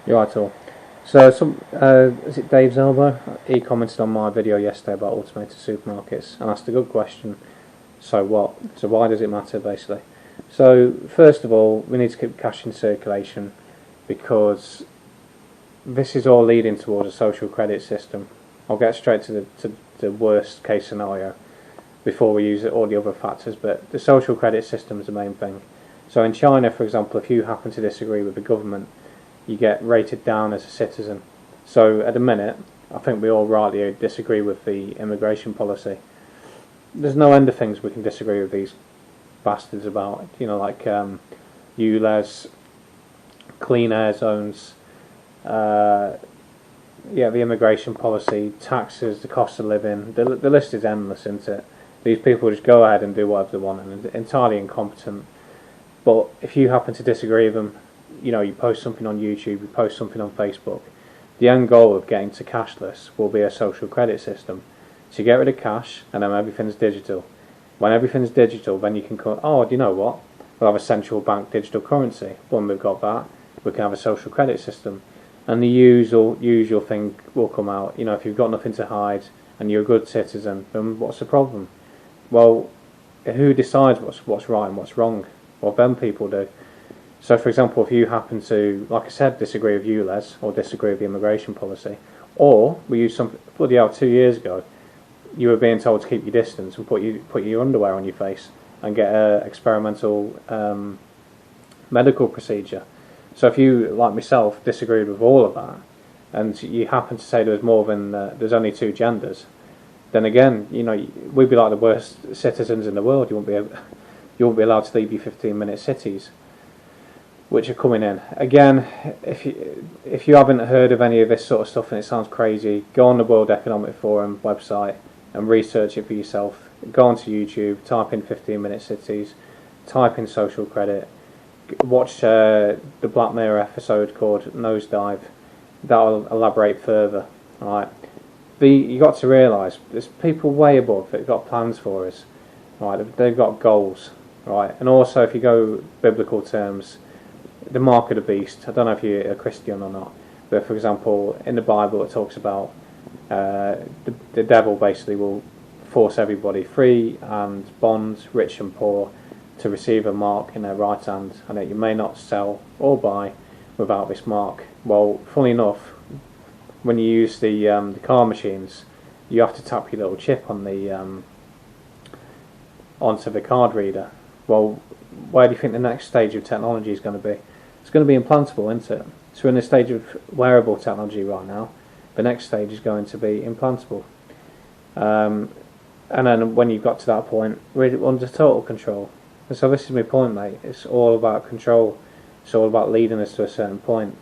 You're right, all. So, is it Dave's Elbow? He commented on my video yesterday about automated supermarkets and asked a good question. So what? So why does it matter, basically? So, first of all, we need to keep cash in circulation because this is all leading towards a social credit system. I'll get straight to the worst case scenario before we use all the other factors, but the social credit system is the main thing. So in China, for example, if you happen to disagree with the government, you get rated down as a citizen. So at the minute, I think we all rightly disagree with the immigration policy. There's no end of things we can disagree with these bastards about, like ULEZ, clean air zones, the immigration policy, taxes, the cost of living. The list is endless, isn't it? These people just go ahead and do whatever they want and are entirely incompetent. But if you happen to disagree with them, you post something on YouTube, you post something on Facebook, the end goal of getting to cashless will be a social credit system. So you get rid of cash and then everything's digital. When everything's digital, then you can do you know what? We'll have a central bank digital currency. When we've got that, we can have a social credit system. And the usual thing will come out. If you've got nothing to hide and you're a good citizen, then what's the problem? Well, who decides what's right and what's wrong? Well, then people do. So, for example, if you happen to, like I said, disagree with ULEZ or disagree with the immigration policy, or we use some, bloody hell, 2 years ago, you were being told to keep your distance and put your underwear on your face and get an experimental medical procedure. So if you, like myself, disagreed with all of that, and you happen to say there's only two genders, then again, we'd be like the worst citizens in the world. You won't be allowed to leave your 15-minute cities, which are coming in. Again, if you haven't heard of any of this sort of stuff and it sounds crazy, go on the World Economic Forum website and research it for yourself. Go onto YouTube, type in 15-minute cities, type in social credit, watch the Black Mirror episode called Nosedive. That'll elaborate further. Right. You got to realise there's people way above that have got plans for us. Right, they've got goals. Right, and also if you go biblical terms, the mark of the beast. I don't know if you're a Christian or not, but for example, in the Bible it talks about the devil basically will force everybody, free and bond, rich and poor, to receive a mark in their right hand, and that you may not sell or buy without this mark. Well, funny enough, when you use the car machines, you have to tap your little chip on the onto the card reader. Well, where do you think the next stage of technology is going to be? It's going to be implantable, isn't it? So we're in the stage of wearable technology right now. The next stage is going to be implantable. And then when you've got to that point, we're under total control. And so this is my point, mate. It's all about control. It's all about leading us to a certain point.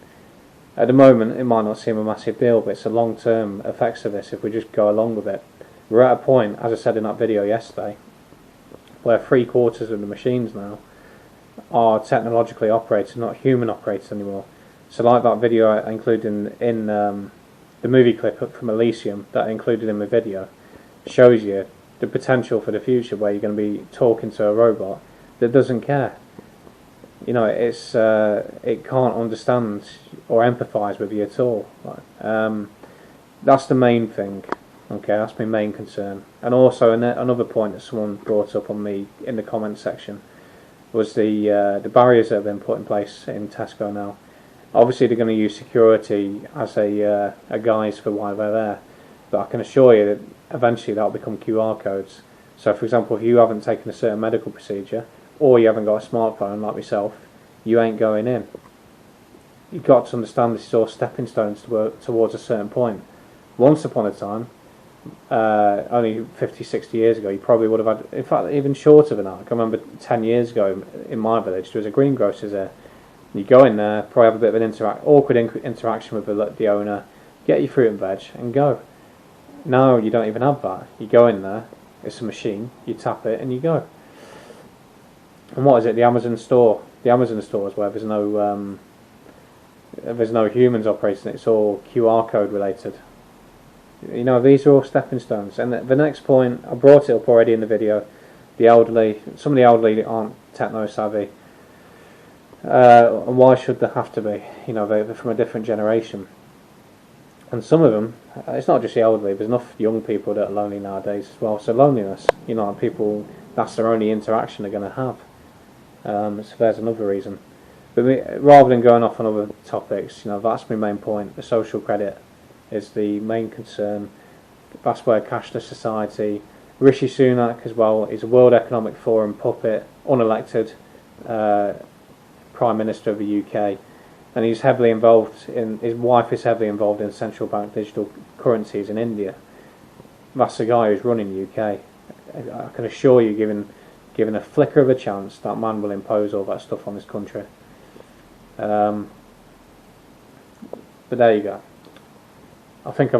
At the moment, it might not seem a massive deal, but it's the long-term effects of this if we just go along with it. We're at a point, as I said in that video yesterday, where 3/4 of the machines now are technologically operated, not human operated anymore. So like that video I included in the movie clip from Elysium that I included in my video, shows you the potential for the future where you're going to be talking to a robot that doesn't care. It can't understand or empathise with you at all. That's the main thing. Okay, that's my main concern. And also another point that someone brought up on me in the comment section was the barriers that have been put in place in Tesco now. Obviously they're going to use security as a guise for why they're there, but I can assure you that eventually that'll become QR codes. So for example, if you haven't taken a certain medical procedure, or you haven't got a smartphone like myself, you ain't going in. You've got to understand this is all stepping stones towards a certain point. Once upon a time, only 50, 60 years ago, you probably would have had, in fact, even shorter than that. I can remember 10 years ago in my village, there was a greengrocer's there. You go in there, probably have a bit of an awkward interaction with the owner, get your fruit and veg, and go. Now you don't even have that. You go in there, it's a machine, you tap it, and you go. And what is it? The Amazon store. The Amazon store is where there's no humans operating it. It's all QR code related. These are all stepping stones. And the next point, I brought it up already in the video. Some of the elderly aren't techno savvy. And why should there have to be? You know, they're from a different generation. And some of them, it's not just the elderly, there's enough young people that are lonely nowadays as well. So loneliness, you know, people, that's their only interaction they're going to have. So there's another reason. But rather than going off on other topics, you know, that's my main point. The social credit is the main concern. That's where cashless society. Rishi Sunak as well is a World Economic Forum puppet, unelected Prime Minister of the UK, and he's heavily involved in. His wife is heavily involved in central bank digital currencies in India. That's the guy who's running the UK. I can assure you, given a flicker of a chance, that man will impose all that stuff on this country. But there you go. I think I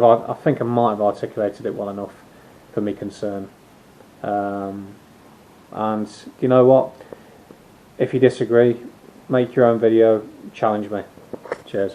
might have articulated it well enough for me concern. And you know what? If you disagree, make your own video, challenge me. Cheers.